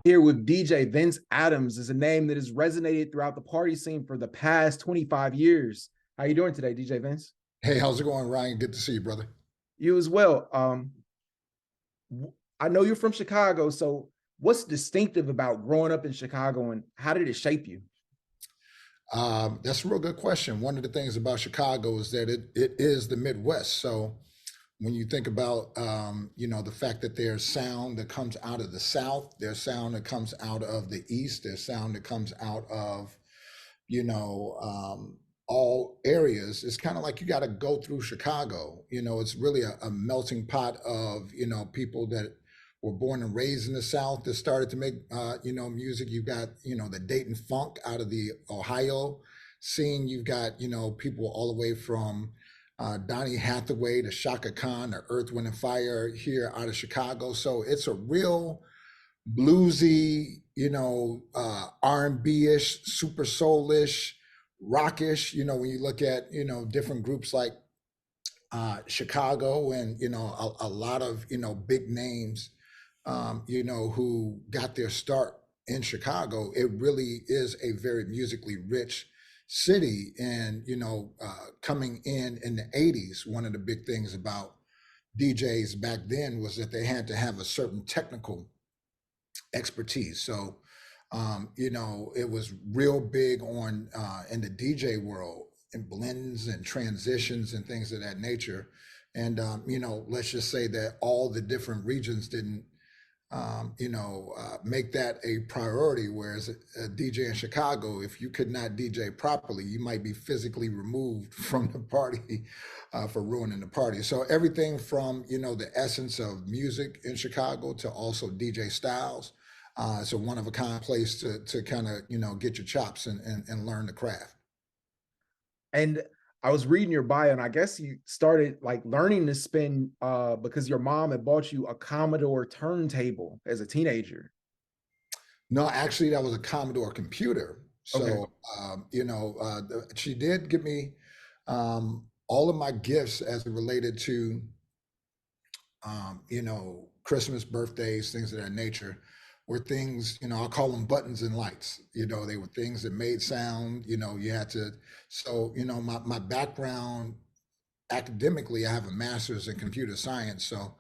Here with DJ Vince Adams is a name that has resonated throughout the party scene for the past 25 years. How you doing today, DJ Vince? Hey, how's it going, Ryan? Good to see you, brother. You as well. I know you're from Chicago, so what's distinctive about growing up in Chicago and how did it shape you? That's a real good question. One of the things about Chicago is that it is the Midwest. So when you think about the fact that there's sound that comes out of the South, there's sound that comes out of the East, there's sound that comes out of you know all areas. It's kind of like you got to go through Chicago. It's really a melting pot of people that were born and raised in the South that started to make music. You've got the Dayton funk out of the Ohio scene. You've got people all the way from Donny Hathaway to Shaka Khan or Earth, Wind and Fire here out of Chicago. So it's a real bluesy, R&B-ish, super soulish, rockish. When you look at different groups like Chicago and a lot of big names, who got their start in Chicago. It really is a very musically rich city. And coming in the '80s, one of the big things about DJs back then was that they had to have a certain technical expertise. So it was real big on in the DJ world and blends and transitions and things of that nature. And let's just say that all the different regions didn't make that a priority. Whereas a DJ in Chicago, if you could not DJ properly, you might be physically removed from the party for ruining the party. So everything from the essence of music in Chicago to also DJ styles. It's a one of a kind place to kind of get your chops and learn the craft. And I was reading your bio, and I guess you started like learning to spin because your mom had bought you a Commodore turntable as a teenager. No, actually, that was a Commodore computer. Okay. So she did give me all of my gifts as it related to Christmas, birthdays, things of that nature, were things, I call them buttons and lights. They were things that made sound. You had to. So my background academically, I have a master's in computer science. So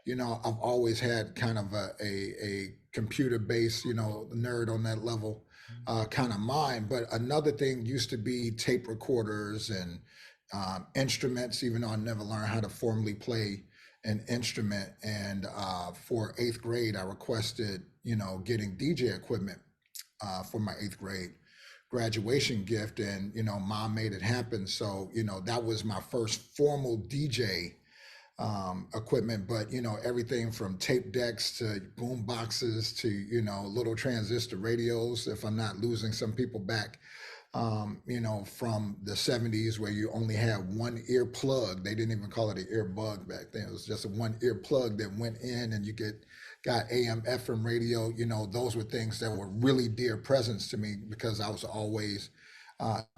I've always had kind of a computer based, nerd on that level kind of mind. But another thing used to be tape recorders and instruments, even though I never learned how to formally play an instrument. And for eighth grade, I requested, getting DJ equipment for my eighth grade graduation gift. And, mom made it happen. So, that was my first formal DJ equipment. But, everything from tape decks to boom boxes to, little transistor radios, if I'm not losing some people back from the '70s where you only had one ear plug. They didn't even call it an earbud back then. It was just a one ear plug that went in and you got AM, FM radio. Those were things that were really dear presents to me because I was always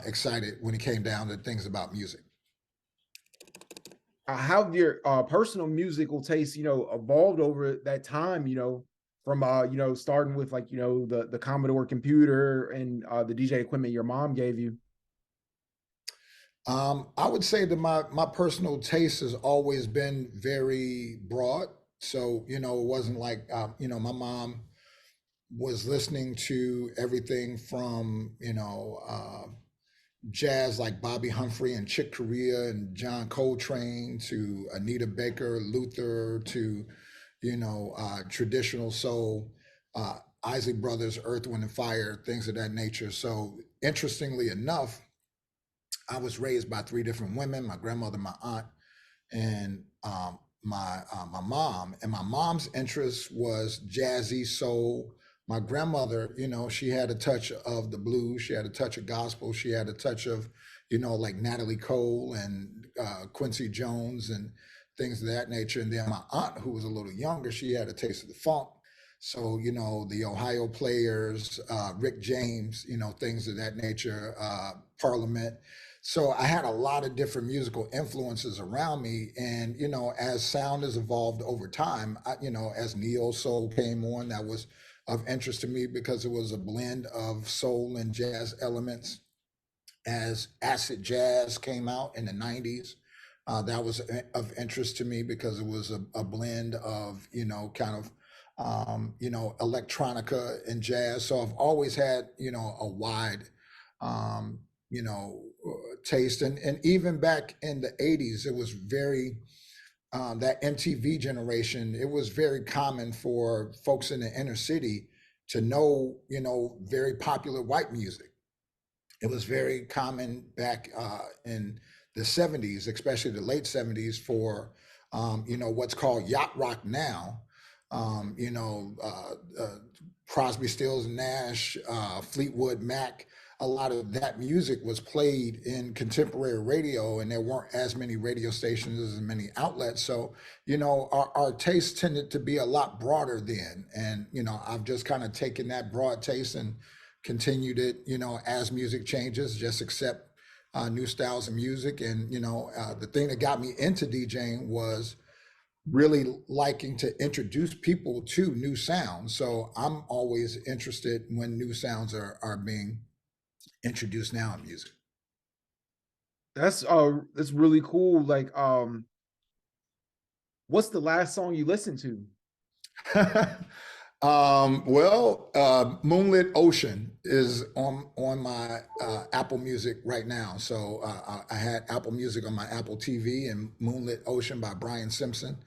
excited when it came down to things about music. How have your personal musical taste, evolved over that time, from starting with like, the Commodore computer and the DJ equipment your mom gave you? I would say that my personal taste has always been very broad. So, it wasn't like, my mom was listening to everything from, jazz like Bobby Humphrey and Chick Corea and John Coltrane to Anita Baker, Luther to, traditional soul, Isaac Brothers, Earth, Wind and Fire, things of that nature. So interestingly enough, I was raised by three different women: my grandmother, my aunt, and my mom. And my mom's interest was jazzy soul. My grandmother, she had a touch of the blues. She had a touch of gospel. She had a touch of, like Natalie Cole and Quincy Jones and things of that nature. And then my aunt, who was a little younger, she had a taste of the funk. So, the Ohio Players, Rick James, things of that nature, Parliament. So I had a lot of different musical influences around me. And, as sound has evolved over time, as neo soul came on, that was of interest to me because it was a blend of soul and jazz elements. As acid jazz came out in the 90s, that was of interest to me because it was a blend of, kind of, electronica and jazz. So I've always had, a wide, um, taste. And even back in the 80s, it was very, that MTV generation, it was very common for folks in the inner city to know, very popular white music. It was very common back in the 70s, especially the late 70s, for what's called yacht rock now. Um, you know, Crosby, Stills, and Nash, Fleetwood Mac. A lot of that music was played in contemporary radio, and there weren't as many radio stations and many outlets. So, our taste tended to be a lot broader then. And, I've just kind of taken that broad taste and continued it, as music changes, just accept new styles of music. And, the thing that got me into DJing was really liking to introduce people to new sounds. So I'm always interested when new sounds are being introduced now in music. That's really cool. Like, what's the last song you listened to? Moonlit Ocean is on my Apple Music right now. So I had Apple Music on my Apple TV, and Moonlit Ocean by Brian Simpson,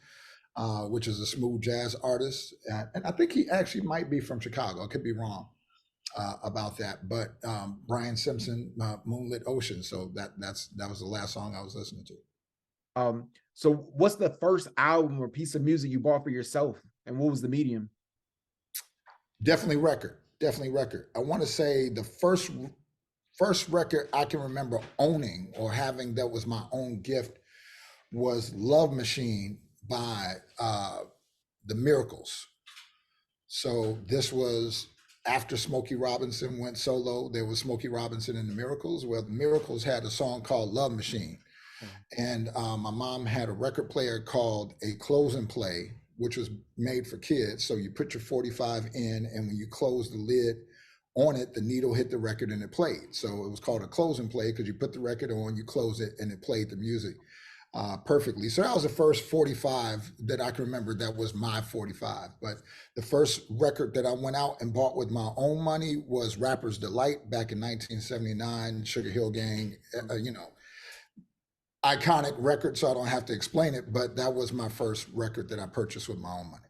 which is a smooth jazz artist, and I think he actually might be from Chicago. I could be wrong about that, but Brian Simpson, Moonlit Ocean. So that was the last song I was listening to. So what's the first album or piece of music you bought for yourself, and what was the medium? Definitely record. Definitely record. I want to say the first record I can remember owning or having that was my own gift was Love Machine by the Miracles. So this was after Smokey Robinson went solo. There was Smokey Robinson and the Miracles. Well, the Miracles had a song called Love Machine. And my mom had a record player called a Close and Play, which was made for kids. So you put your 45 in, and when you close the lid on it, the needle hit the record and it played. So it was called a Close and Play because you put the record on, you close it, and it played the music perfectly. So that was the first 45 that I can remember that was my 45. But the first record that I went out and bought with my own money was Rapper's Delight back in 1979, Sugar Hill Gang, iconic record, so I don't have to explain it, but that was my first record that I purchased with my own money.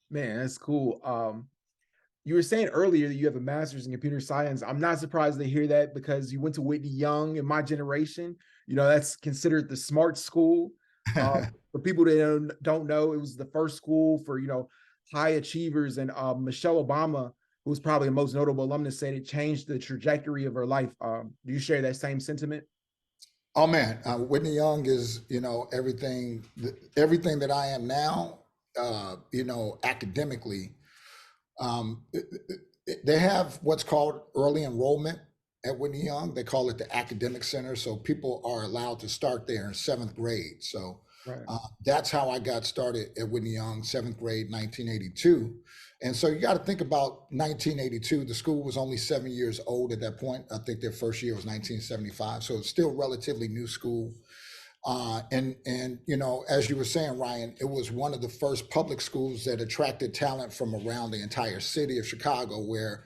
Man, that's cool. You were saying earlier that you have a master's in computer science. I'm not surprised to hear that because you went to Whitney Young in my generation. That's considered the smart school. For people that don't know, it was the first school for, high achievers. And Michelle Obama, who was probably the most notable alumnus, said it changed the trajectory of her life. Do you share that same sentiment? Oh man, Whitney Young is, everything that I am now, academically. They have what's called early enrollment at Whitney Young. They call it the academic center. So people are allowed to start there in seventh grade. So Right. that's how I got started at Whitney Young, seventh grade, 1982. And so you got to think about 1982. The school was only 7 years old at that point. I think their first year was 1975. So it's still relatively new school. And as you were saying, Ryan, it was one of the first public schools that attracted talent from around the entire city of Chicago, where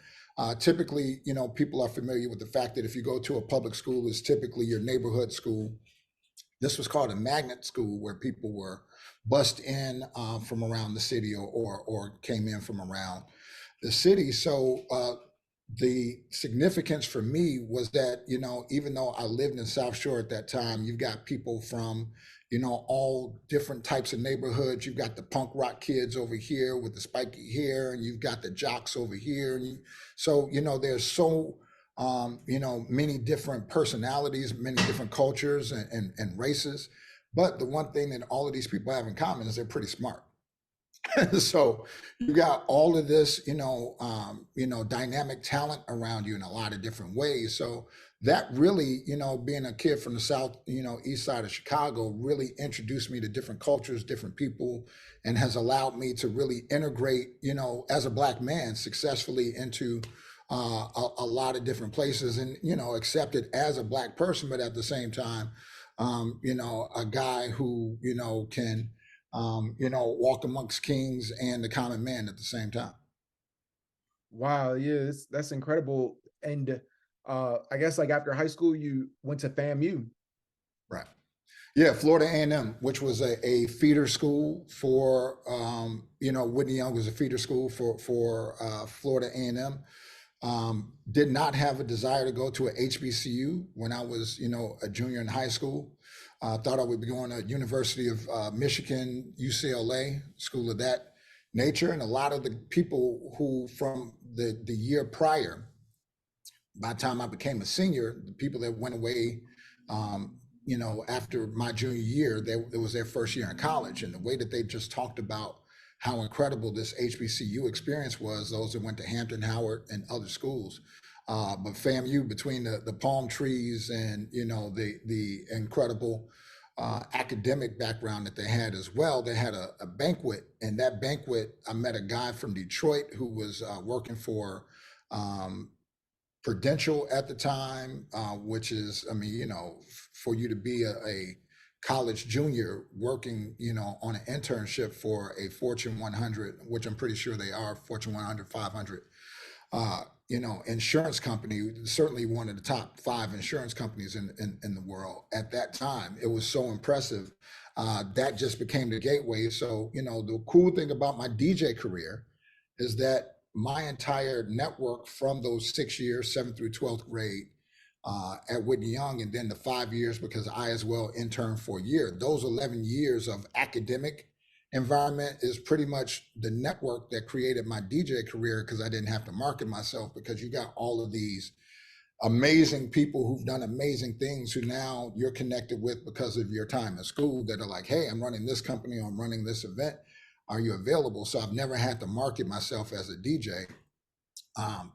typically, people are familiar with the fact that if you go to a public school, it's typically your neighborhood school. This was called a magnet school, where people were bussed in from around the city or came in from around the city. So the significance for me was that, even though I lived in South Shore at that time, you've got people from, all different types of neighborhoods. You've got the punk rock kids over here with the spiky hair, and you've got the jocks over here. So, there's so many different personalities, many different cultures and races. But the one thing that all of these people have in common is they're pretty smart. So you got all of this, dynamic talent around you in a lot of different ways. So that really, being a kid from the South, east side of Chicago, really introduced me to different cultures, different people, and has allowed me to really integrate, as a Black man successfully into a lot of different places, and, accepted as a Black person, but at the same time, a guy who, can, walk amongst kings and the common man at the same time. Wow, yeah, that's incredible. And I guess like after high school, you went to FAMU. Right. Yeah, Florida A&M, which was a feeder school for, Whitney Young was a feeder school for Florida A&M. Did not have a desire to go to a HBCU when I was, a junior in high school. Thought I would be going to University of Michigan, UCLA, school of that nature. And a lot of the people who from the year prior, by the time I became a senior, the people that went away, after my junior year, it was their first year in college. And the way that they just talked about how incredible this HBCU experience was, those that went to Hampton, Howard, and other schools. But FAMU, between the palm trees and, the incredible academic background that they had as well, they had a banquet. And that banquet, I met a guy from Detroit who was working for Prudential at the time, which is, I mean, for you to be a college junior working, on an internship for a Fortune 100, which I'm pretty sure they are, Fortune 100, 500, insurance company, certainly one of the top 5 insurance companies in the world at that time. It was so impressive. That just became the gateway. So, the cool thing about my DJ career is that my entire network from those 6 years, 7th through 12th grade, at Whitney Young, and then the 5 years because I as well interned for a year. Those 11 years of academic environment is pretty much the network that created my DJ career, because I didn't have to market myself, because you got all of these amazing people who've done amazing things who now you're connected with because of your time at school, that are like, hey, I'm running this company, or I'm running this event. Are you available? So I've never had to market myself as a DJ,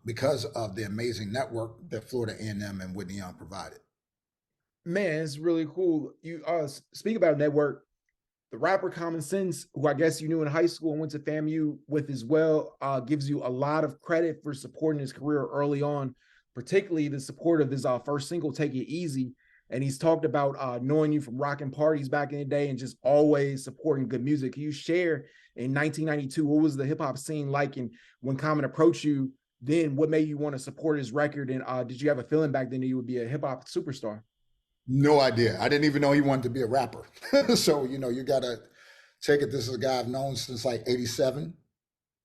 because of the amazing network that Florida A&M and Whitney Young provided. Man, it's really cool. You speak about network. The rapper Common Sense, who I guess you knew in high school and went to FAMU with as well, gives you a lot of credit for supporting his career early on, particularly the support of his first single, Take It Easy. And he's talked about knowing you from rocking parties back in the day and just always supporting good music. Can you share in 1992, what was the hip hop scene like? And when Common approached you, then what made you want to support his record? And did you have a feeling back then that you would be a hip hop superstar? No idea. I didn't even know he wanted to be a rapper. So, you got to take it. This is a guy I've known since like 87.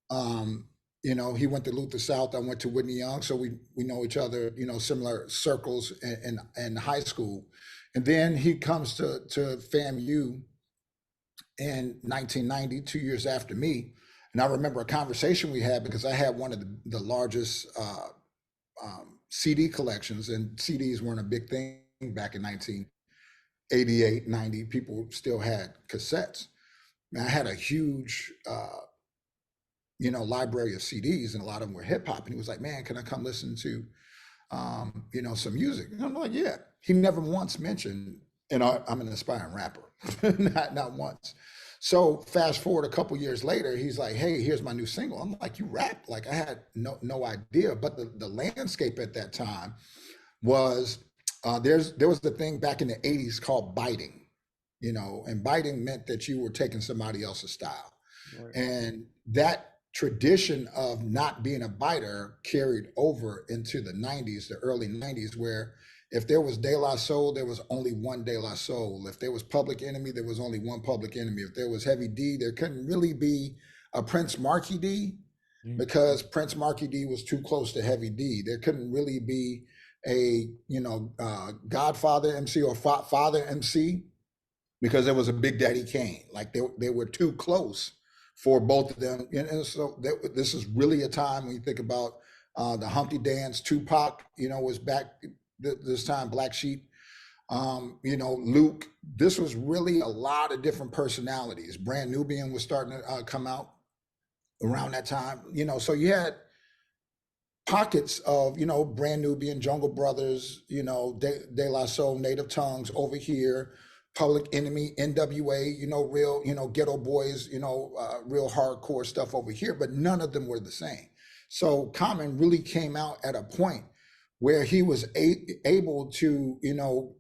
He went to Luther South. I went to Whitney Young. So we know each other, similar circles in high school. And then he comes to FAMU in 1990, 2 years after me. And I remember a conversation we had, because I had one of the largest CD collections, and CDs weren't a big thing back in 1988, 90. People still had cassettes. And I had a huge, library of CDs, and a lot of them were hip hop. And he was like, man, can I come listen to, some music? And I'm like, yeah. He never once mentioned, I'm an aspiring rapper, not once. So fast forward a couple years later, he's like, hey, here's my new single. I'm like, you rap? Like, I had no idea. But the landscape at that time was, there was the thing back in the 80s called biting, and biting meant that you were taking somebody else's style. Right. And that tradition of not being a biter carried over into the 90s, the early 90s, where if there was De La Soul, there was only one De La Soul. If there was Public Enemy, there was only one Public Enemy. If there was Heavy D, there couldn't really be a Prince Marky D, because Prince Marky D was too close to Heavy D. There couldn't really be a Godfather MC or Father MC, because there was a Big Daddy Kane. Like they were too close for both of them. And so this is really a time when you think about the Humpty Dance, Tupac, was back this time, Black Sheep, Luke. This was really a lot of different personalities. Brand Nubian was starting to come out around that time, so you had pockets of, you know, Brand Nubian, Jungle Brothers, you know, De La Soul, Native Tongues over here, Public Enemy, NWA, you know, real, you know, Ghetto Boys, you know, real hardcore stuff over here, but none of them were the same. So Common really came out at a point where he was able to, you know,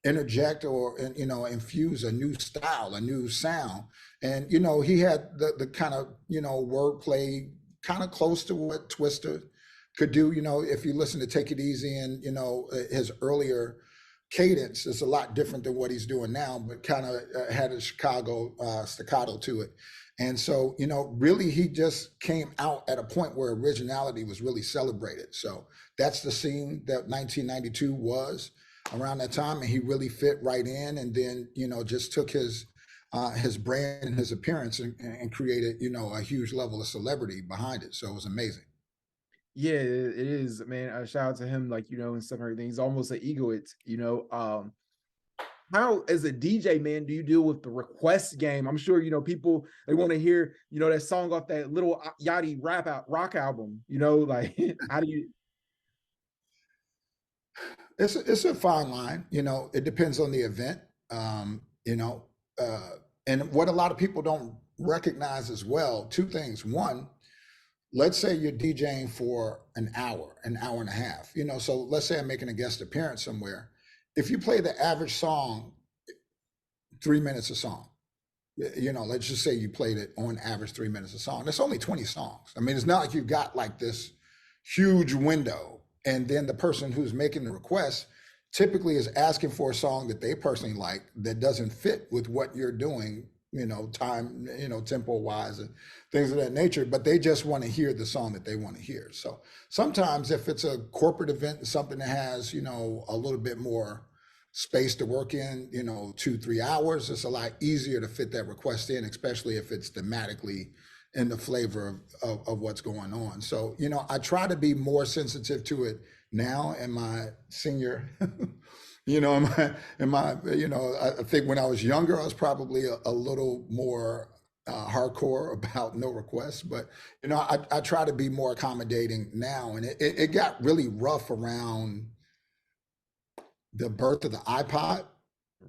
interject or, you know, infuse a new style, a new sound. And, you know, he had the kind of, you know, wordplay kind of close to what Twister could do. You know, if you listen to Take It Easy and, you know, his earlier cadence is a lot different than what he's doing now, but kind of had a Chicago staccato to it. And so, you know, really he just came out at a point where originality was really celebrated. So that's the scene that 1992 was around that time, and he really fit right in. And then, you know, just took his brand and his appearance and created, you know, a huge level of celebrity behind it. So it was amazing. Yeah, it is, man. Shout out to him, like, you know, and stuff and everything. He's almost an egoist, you know. How, as a DJ, man, do you deal with the request game? I'm sure, you know, people, they want to hear, you know, that song off that little Yachty rock album, you know, like how do you? It's a fine line, you know. It depends on the event, you know, and what a lot of people don't recognize as well. Two things. One, let's say you're DJing for an hour and a half, you know. So let's say I'm making a guest appearance somewhere. If you play the average song, 3 minutes a song, you know, let's just say you played it on average 3 minutes a song. That's only 20 songs. I mean, it's not like you've got like this huge window. And then the person who's making the request typically is asking for a song that they personally like that doesn't fit with what you're doing, you know, time, you know, tempo wise and things of that nature, but they just want to hear the song that they want to hear. So sometimes if it's a corporate event, something that has, you know, a little bit more space to work in, you know, 2 3 hours, it's a lot easier to fit that request in, especially if it's thematically in the flavor of what's going on. So, you know, I try to be more sensitive to it now in my senior, you know, you know, I think when I was younger, I was probably a little more hardcore about no requests, but, you know, I try to be more accommodating now. And it got really rough around the birth of the iPod,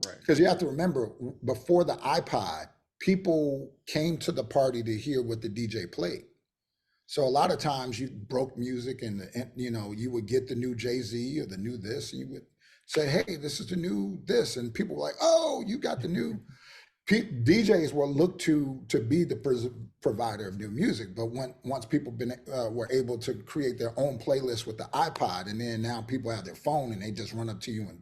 Right. because you have to remember, before the iPod, people came to the party to hear what the DJ played. So a lot of times you broke music and you know, you would get the new Jay-Z or the new this, and you would say, hey, this is the new this. And people were like, oh, you got the new. DJs were looked to be the provider of new music. But once people were able to create their own playlist with the iPod, and then now people have their phone and they just run up to you and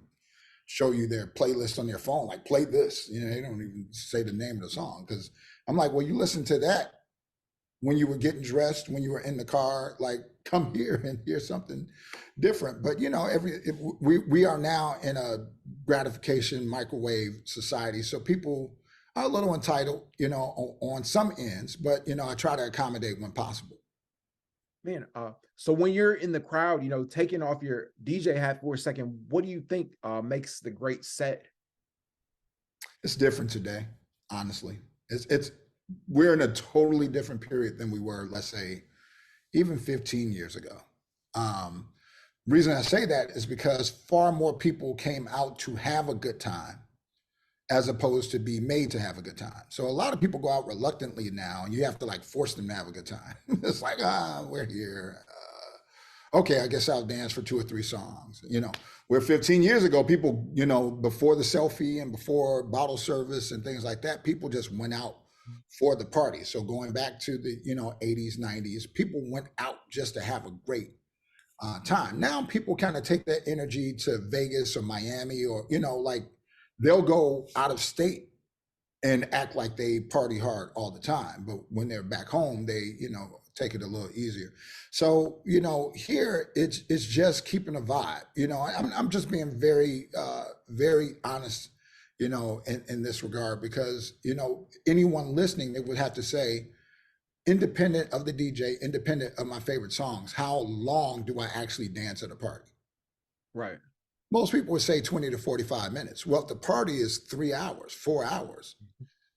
show you their playlist on their phone, like play this. You know, they don't even say the name of the song, because I'm like, well, you listen to that when you were getting dressed, when you were in the car, like come here and hear something different. But you know, we are now in a gratification microwave society, so people are a little entitled, you know, on some ends. But you know, I try to accommodate when possible. Man, so when you're in the crowd, you know, taking off your DJ hat for a second, what do you think makes the great set? It's different today, honestly. It's we're in a totally different period than we were, let's say, even 15 years ago. Um, Reason I say that is because far more people came out to have a good time as opposed to be made to have a good time. So a lot of people go out reluctantly now, and you have to like force them to have a good time. It's like, we're here. Okay, I guess I'll dance for 2 or 3 songs. You know, where 15 years ago, people, you know, before the selfie and before bottle service and things like that, people just went out for the party. So going back to the, you know, 80s, 90s, people went out just to have a great time. Now people kind of take that energy to Vegas or Miami, or, you know, like they'll go out of state and act like they party hard all the time. But when they're back home, they, you know, take it a little easier. So, you know, here it's just keeping a vibe. You know, I'm just being very, very honest, you know, in this regard, because, you know, anyone listening, they would have to say, independent of the DJ, independent of my favorite songs, how long do I actually dance at a party? Right. Most people would say 20 to 45 minutes. Well, if the party is 3 hours, 4 hours,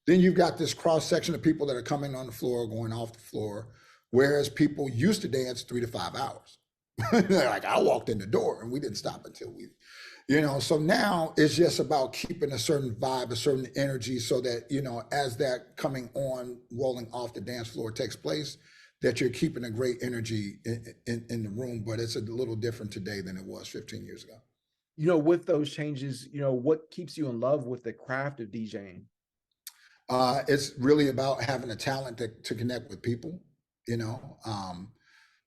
then you've got this cross section of people that are coming on the floor, going off the floor, whereas people used to dance 3 to 5 hours. Like I walked in the door and we didn't stop until we, so now it's just about keeping a certain vibe, a certain energy so that, as that coming on, rolling off the dance floor takes place, that you're keeping a great energy in the room. But it's a little different today than it was 15 years ago. With those changes, what keeps you in love with the craft of DJing? It's really about having a talent to connect with people. You know,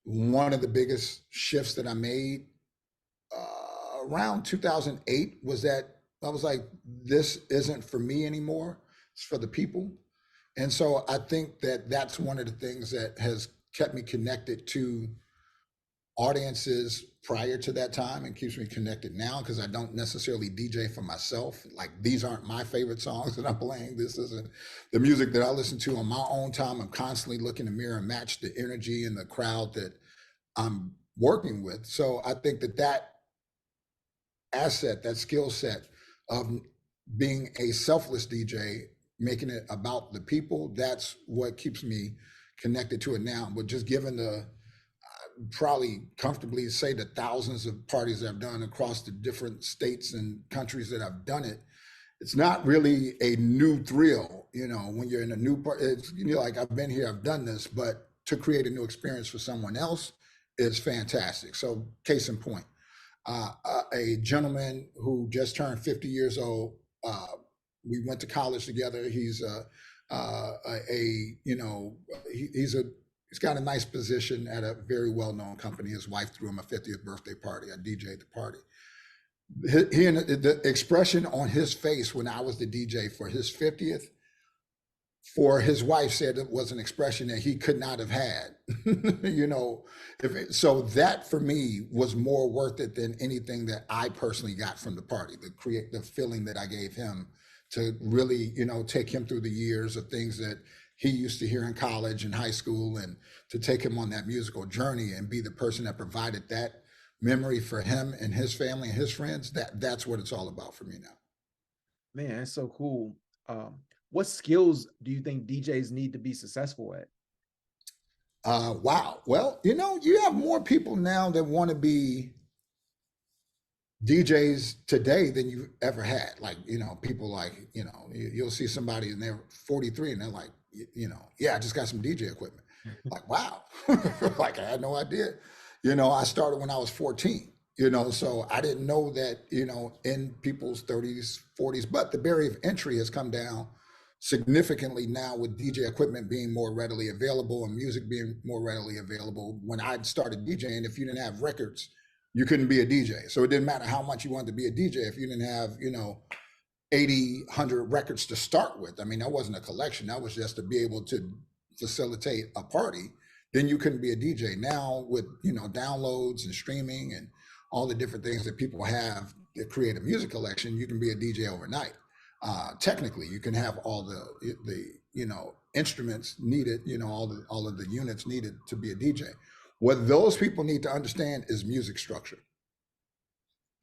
one of the biggest shifts that I made around 2008 was that I was like, this isn't for me anymore. It's for the people. And so I think that that's one of the things that has kept me connected to audiences prior to that time and keeps me connected now because I don't necessarily DJ for myself. Like these aren't my favorite songs that I'm playing. This isn't the music that I listen to on my own time. I'm constantly looking in the mirror and match the energy and the crowd that I'm working with. So I think that that asset, that skill set of being a selfless DJ, making it about the people, that's what keeps me connected to it now. But just given the probably comfortably say the thousands of parties I've done across the different states and countries that I've done it, it's not really a new thrill, when you're in a new part. It's like I've been here, I've done this, but to create a new experience for someone else is fantastic. So, case in point, a gentleman who just turned 50 years old. We went to college together. He's he's got a nice position at a very well-known company. His wife threw him a 50th birthday party. I DJ'd the party. He and the expression on his face when I was the DJ for his 50th, for his wife said it was an expression that he could not have had. So that for me was more worth it than anything that I personally got from the party. The feeling that I gave him to really, take him through the years of things that he used to hear in college and high school, and to take him on that musical journey and be the person that provided that memory for him and his family and his friends. That's what it's all about for me now. Man, that's so cool. What skills do you think DJs need to be successful at? Wow. Well, you have more people now that want to be DJs today than you ever had. Like, people like, you'll see somebody and they're 43 and they're like, yeah, I just got some DJ equipment. Like, wow. Like I had no idea. I started when I was 14, so I didn't know that, in people's 30s, 40s, but the barrier of entry has come down significantly now with DJ equipment being more readily available and music being more readily available. When I started DJing, if you didn't have records, you couldn't be a DJ. So it didn't matter how much you wanted to be a DJ if you didn't have, 80, 100 records to start with. I mean, that wasn't a collection. That was just to be able to facilitate a party. Then you couldn't be a DJ. Now with, downloads and streaming and all the different things that people have to create a music collection, you can be a DJ overnight. Technically, you can have all the instruments needed, all of the units needed to be a DJ. What those people need to understand is music structure.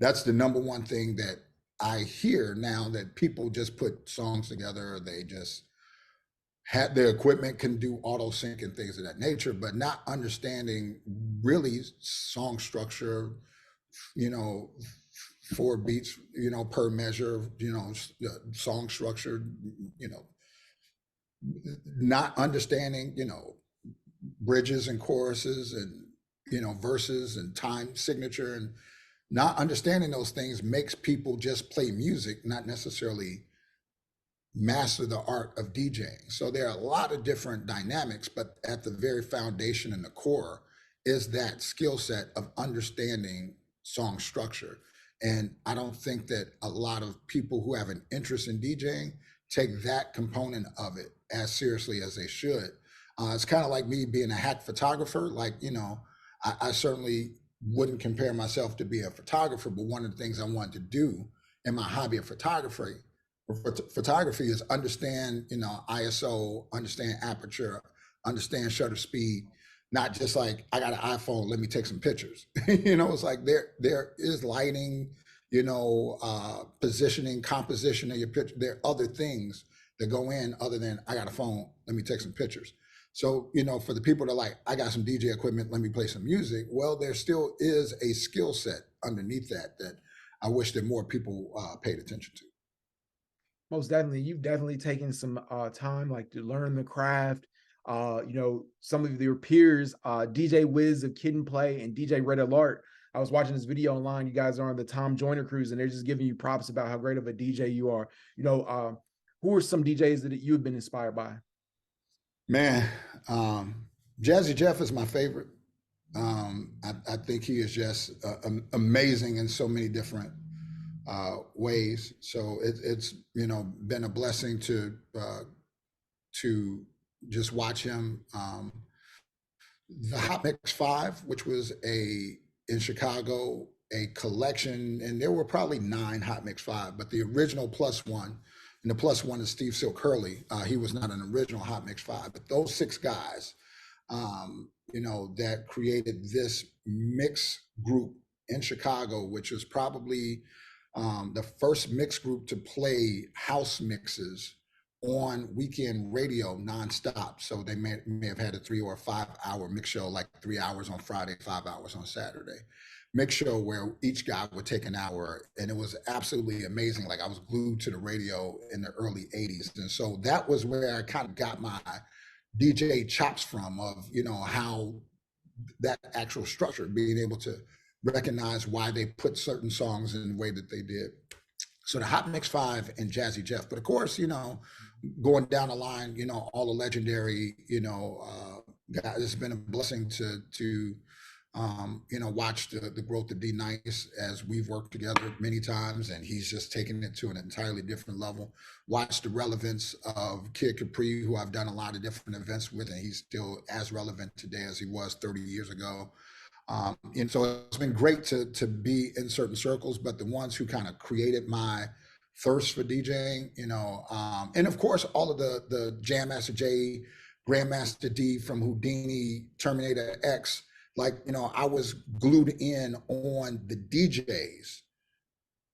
That's the number one thing that I hear now, that people just put songs together, or they just have their equipment can do auto sync and things of that nature, but not understanding really song structure, 4 beats, per measure, song structure, not understanding, bridges and choruses and, verses and time signature, and not understanding those things makes people just play music, not necessarily master the art of DJing. So there are a lot of different dynamics, but at the very foundation and the core is that skill set of understanding song structure. And I don't think that a lot of people who have an interest in DJing take that component of it as seriously as they should. It's kind of like me being a hack photographer. Like, I certainly wouldn't compare myself to be a photographer, but one of the things I wanted to do in my hobby of photography is understand, ISO, understand aperture, understand shutter speed, not just like I got an iPhone, let me take some pictures. It's like there is lighting, positioning, composition of your picture. There are other things that go in other than I got a phone, let me take some pictures. So, you know, for the people that are like, I got some DJ equipment, let me play some music. Well, there still is a skill set underneath that that I wish that more people paid attention to. Most definitely. You've definitely taken some time like to learn the craft. Some of your peers, DJ Wiz of Kid and Play and DJ Red Alert. I was watching this video online. You guys are on the Tom Joyner cruise, and they're just giving you props about how great of a DJ you are. Who are some DJs that you've been inspired by? Man, Jazzy Jeff is my favorite. I think he is just amazing in so many different ways. So it's you know been a blessing to just watch him. The Hot Mix Five, which was a in Chicago a collection, and there were probably 9 Hot Mix 5, but the original plus one, and the plus one is Steve Silk Hurley. He was not an original Hot Mix 5, but those 6 guys, you know, that created this mix group in Chicago, which was probably the first mix group to play house mixes on weekend radio nonstop. So they may have had a 3 or 5 hour mix show, like 3 hours on Friday, 5 hours on Saturday. Mix show where each guy would take an hour, and it was absolutely amazing. Like I was glued to the radio in the early '80s, and so that was where I kind of got my DJ chops from, of you know how that actual structure, being able to recognize why they put certain songs in the way that they did. So the Hot Mix 5 and Jazzy Jeff, but of course, you know, going down the line, you know, all the legendary, you know, guys, it's been a blessing to you know, watch the growth of D Nice as we've worked together many times, and he's just taken it to an entirely different level. Watch the relevance of Kid Capri, who I've done a lot of different events with, and he's still as relevant today as he was 30 years ago. And so it's been great to be in certain circles, but the ones who kind of created my thirst for DJing, you know, and of course all of the Jam Master Jay, Grandmaster D from Houdini, Terminator X, like you know, I was glued in on the DJs,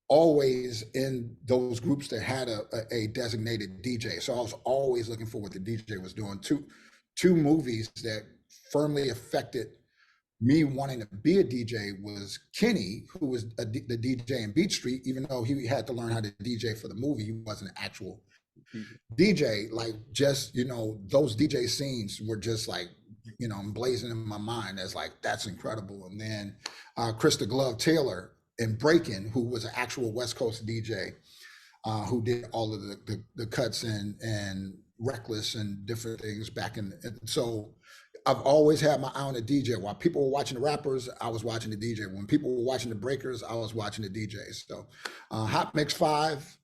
always in those groups that had a designated DJ. So I was always looking for what the DJ was doing. Two movies that firmly affected me wanting to be a DJ was Kenny, who was the DJ in Beat Street, even though he had to learn how to DJ for the movie, he wasn't an actual DJ. Like just, you know, those DJ scenes were just like, you know, blazing in my mind as like, that's incredible. And then Chris the Glove Taylor in Breakin', who was an actual West Coast DJ, who did all of the cuts and Reckless and different things back in. So I've always had my eye on the DJ. While people were watching the rappers, I was watching the DJ. When people were watching the breakers, I was watching the DJs. So Hot Mix 5,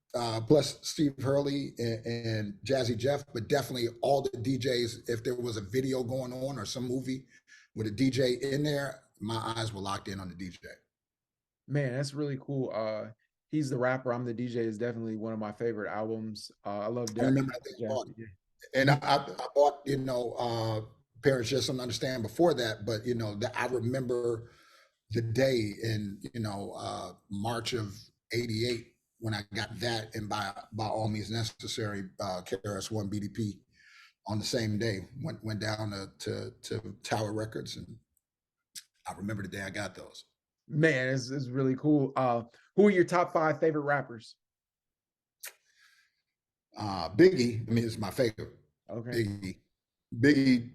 plus Steve Hurley and Jazzy Jeff, but definitely all the DJs. If there was a video going on or some movie with a DJ in there, my eyes were locked in on the DJ. Man, that's really cool. He's the rapper, I'm the DJ is definitely one of my favorite albums. I love I that. remember I think bought, and I bought, you know, Parents Just Don't Understand before that, but you know, that I remember the day in, you know, March of '88 when I got that, and by All Means Necessary, KRS-One BDP on the same day went down to Tower Records, and I remember the day I got those. Man, it's really cool. Who are your top 5 favorite rappers? Biggie, I mean, it's my favorite. Okay. Biggie,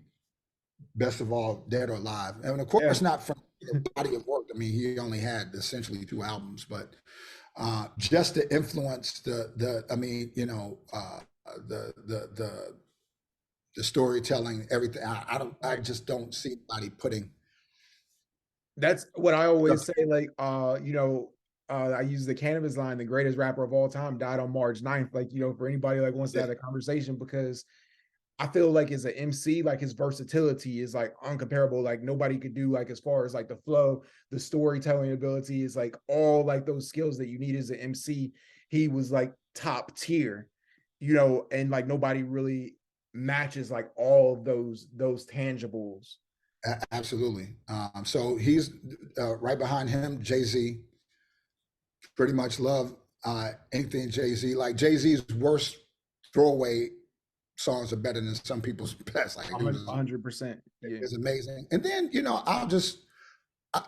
best of all, dead or alive, and of course Yeah. not from the body of work. I mean, he only had essentially 2 albums, but just to influence the I mean, you know, the storytelling, everything. I just don't see anybody putting. That's what I always say, like, I use the Cannabis line, the greatest rapper of all time died on March 9th. Like, for anybody like wants to have a conversation, because I feel like as an MC, like his versatility is like uncomparable. Like nobody could do, like, as far as like the flow, the storytelling ability is like all like those skills that you need as an MC. He was like top tier, and like nobody really matches like all of those tangibles. Absolutely. So he's right behind him, Jay-Z. Pretty much love anything Jay-Z. Like Jay-Z's worst throwaway songs are better than some people's best. Like it was, 100%. Yeah. it's amazing. And then, you know, I, I,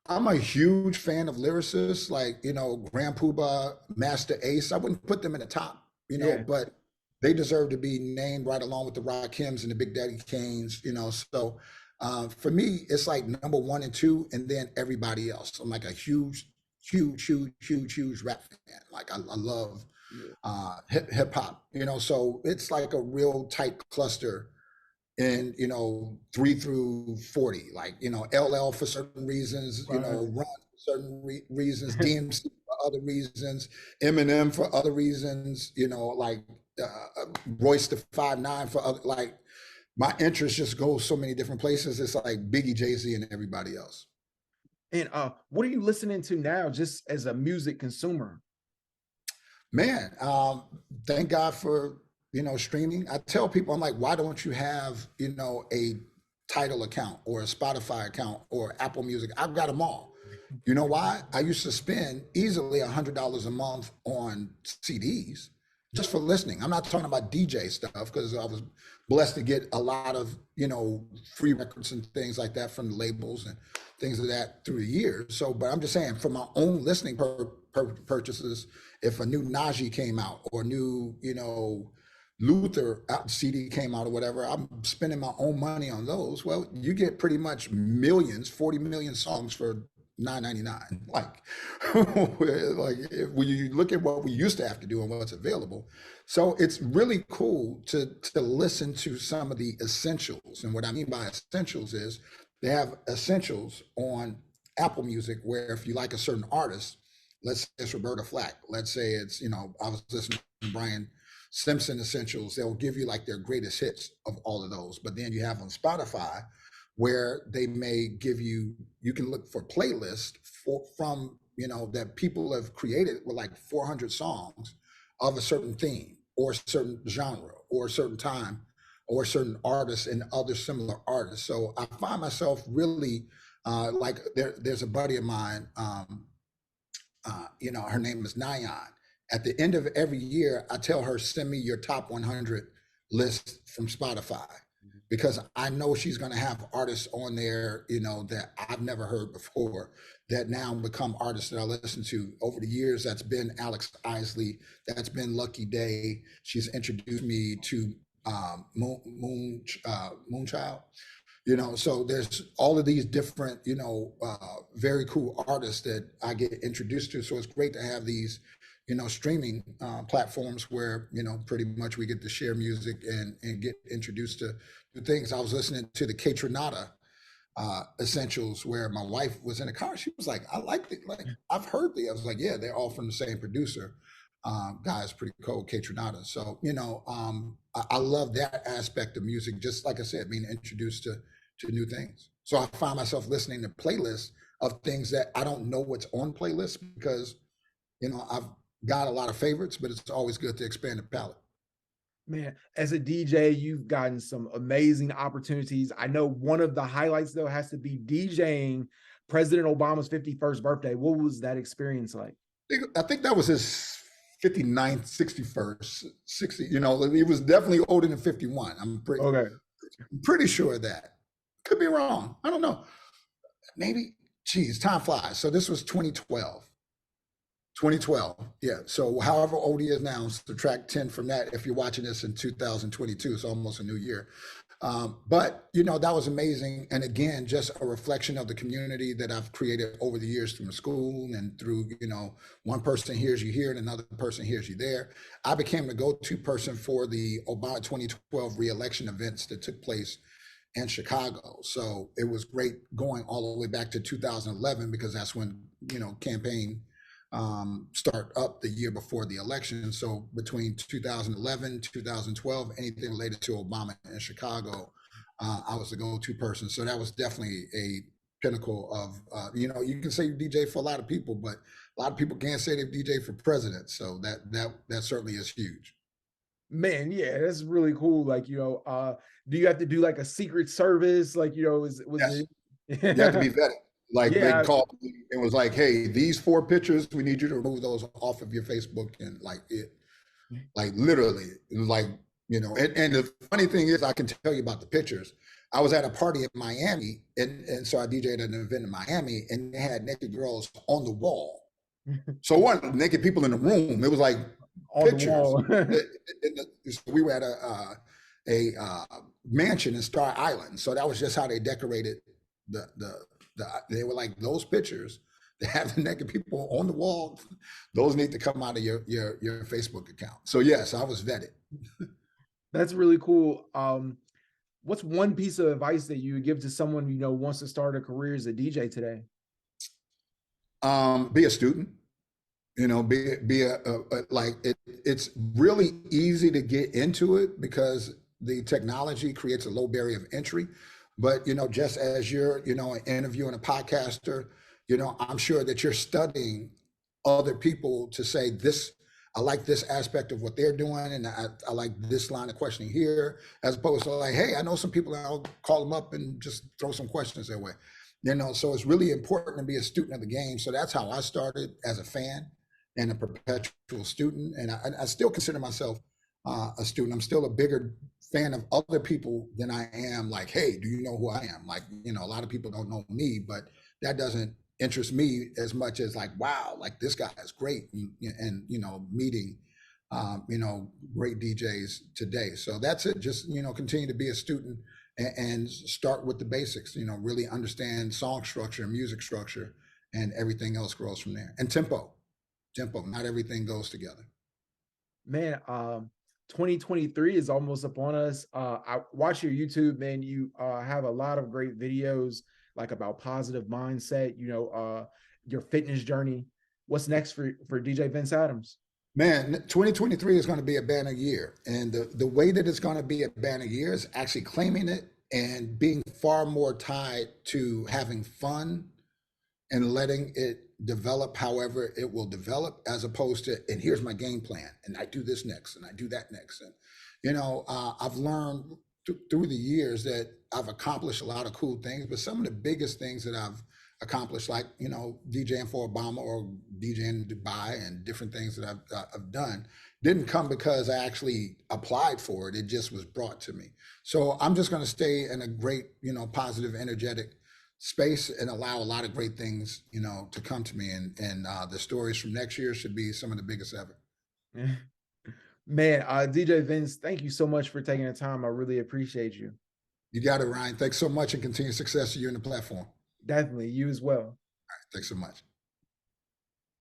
I'm a huge fan of lyricists like, you know, Grand Puba, Master Ace. I wouldn't put them in the top, you know, Yeah. but they deserve to be named right along with the Rakims and the Big Daddy Kanes, you know. So for me, it's like number one and two, and then everybody else. I'm like a huge rap fan. Like I love Yeah. hip hop, you know. So it's like a real tight cluster in, you know, 3 through 40, like, you know, LL for certain reasons, you Right. know, Run for certain reasons, DMC for other reasons, Eminem for other reasons, you know, like Royce the 5'9" for other, like my interest just goes so many different places. It's like Biggie, Jay-Z, and everybody else. And what are you listening to now, just as a music consumer? Man, thank God for, you know, streaming. I tell people, I'm like, why don't you have, you know, a Tidal account or a Spotify account or Apple Music? I've got them all. You know why? I used to spend easily $100 a month on CDs just for listening. I'm not talking about DJ stuff because I was blessed to get a lot of, you know, free records and things like that from the labels and things of that through the years. So, but I'm just saying, for my own listening purchases, if a new Najee came out or new, you know, Luther CD came out or whatever, I'm spending my own money on those. Well, you get pretty much millions, 40 million songs for 9.99. Like, like when you look at what we used to have to do and what's available. So it's really cool to listen to some of the essentials. And what I mean by essentials is they have essentials on Apple Music where if you like a certain artist, let's say it's Roberta Flack, let's say it's, you know, I was listening to Brian Simpson essentials, they'll give you like their greatest hits of all of those. But then you have on Spotify where they may give you, you can look for playlists from, you know, that people have created with like 400 songs of a certain theme or a certain genre or a certain time or certain artists and other similar artists. So I find myself really like there's a buddy of mine, you know, her name is Nyan. At the end of every year, I tell her, send me your top 100 list from Spotify because I know she's going to have artists on there, you know, that I've never heard before that now become artists that I listen to over the years. That's been Alex Isley. That's been Lucky Day. She's introduced me to Moonchild. You know, so there's all of these different, you know, very cool artists that I get introduced to. So it's great to have these, you know, streaming platforms where, you know, pretty much we get to share music and get introduced to things. I was listening to the Kaytranada essentials where my wife was in the car. She was like, I like it. Like, I've heard the, I was like, yeah, they're all from the same producer. Guy's pretty cool, Kaytranada. So, you know, I love that aspect of music. Just like I said, being introduced to new things. So I find myself listening to playlists of things that I don't know what's on playlists because, you know, I've got a lot of favorites, but it's always good to expand the palette. Man, as a DJ, you've gotten some amazing opportunities. I know one of the highlights, though, has to be DJing President Obama's 51st birthday. What was that experience like? I think that was his 59th, 61st, 60. You know, he was definitely older than 51. I'm Okay. pretty sure of that. Could be wrong. I don't know. Maybe, geez, time flies. So this was 2012. 2012. Yeah. So however old he is now, subtract 10 from that. If you're watching this in 2022, it's almost a new year. But you know, that was amazing. And again, just a reflection of the community that I've created over the years through school and through, you know, one person hears you here and another person hears you there. I became the go-to person for the Obama 2012 re-election events that took place in Chicago. So it was great going all the way back to 2011 because that's when, you know, campaign start up the year before the election. So between 2011, 2012, anything related to Obama in Chicago, I was the go-to person. So that was definitely a pinnacle of, you know, you can say you DJ for a lot of people, but a lot of people can't say they DJ for president. So that certainly is huge. Man, yeah, that's really cool. Like, do you have to do like a secret service? Like, was Yes, it? you have to be vetted. Like they Yeah, called me and was like, "Hey, these 4 pictures, we need you to remove those off of your Facebook." And like it, like literally, it was like You know, and the funny thing is, I can tell you about the pictures. I was at a party in Miami, and so I DJed at an event in Miami, and they had naked girls on the wall. So it wasn't naked people in the room. It was like On the pictures. wall. We were at a mansion in Star Island, so that was just how they decorated the. They were like those pictures. They have the naked people on the wall. Those need to come out of your Facebook account. So yes, I was vetted. That's really cool. What's one piece of advice that you would give to someone, you know, wants to start a career as a DJ today? Be a student. You know, be like it's really easy to get into it because the technology creates a low barrier of entry. But you know, just as you're, you know, an interviewer and a podcaster, you know, I'm sure that you're studying other people to say this. I like this aspect of what they're doing, and I like this line of questioning here, as opposed to like, hey, I know some people, and I'll call them up and just throw some questions their way. You know, so it's really important to be a student of the game. So that's how I started, as a fan and a perpetual student, and I still consider myself a student. I'm still a bigger fan of other people than I am like, hey, do you know who I am? Like, you know, a lot of people don't know me, but that doesn't interest me as much as like, wow, like this guy is great, and you know, meeting you know, great DJs today. So that's it. Just, you know, continue to be a student and start with the basics. You know, really understand song structure, music structure, and everything else grows from there. And tempo, tempo. Not everything goes together. Man, 2023 is almost upon us. I watch your YouTube, man. You have a lot of great videos like about positive mindset, you know, your fitness journey. What's next for DJ Vince Adams? Man, 2023 is going to be a banner year. And the way that it's going to be a banner year is actually claiming it and being far more tied to having fun and letting it develop however it will develop, as opposed to, and here's my game plan, and I do this next, and I do that next. And, you know, I've learned through the years that I've accomplished a lot of cool things, but some of the biggest things that I've accomplished, like, you know, DJing for Obama or DJing in Dubai and different things that I've done, didn't come because I actually applied for it. It just was brought to me. So I'm just going to stay in a great, you know, positive, energetic space and allow a lot of great things, you know, to come to me. And the stories from next year should be some of the biggest ever. Man, DJ Vince, thank you so much for taking the time. I really appreciate you. You got it, Ryan. Thanks so much, and continued success to you and the platform. Definitely, you as well. Thanks so much.